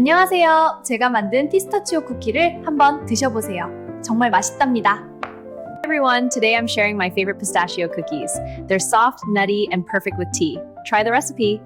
안녕하세요. 제가 만든 피스타치오 쿠키를 한번 드셔보세요. 정말 맛있답니다. Hi everyone, today I'm sharing my favorite pistachio cookies. They're soft, nutty, and perfect with tea. Try the recipe.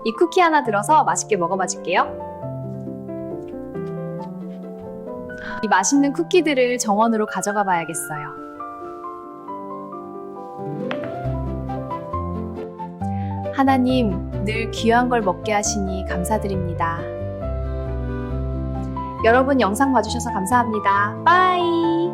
이 쿠키 하나 들어서 맛있게 먹어봐 줄게요. 이 맛있는 쿠키들을 정원으로 가져가 봐야겠어요. 하나님, 늘 귀한 걸 먹게 하시니 감사드립니다. 여러분 영상 봐주셔서 감사합니다. 빠이!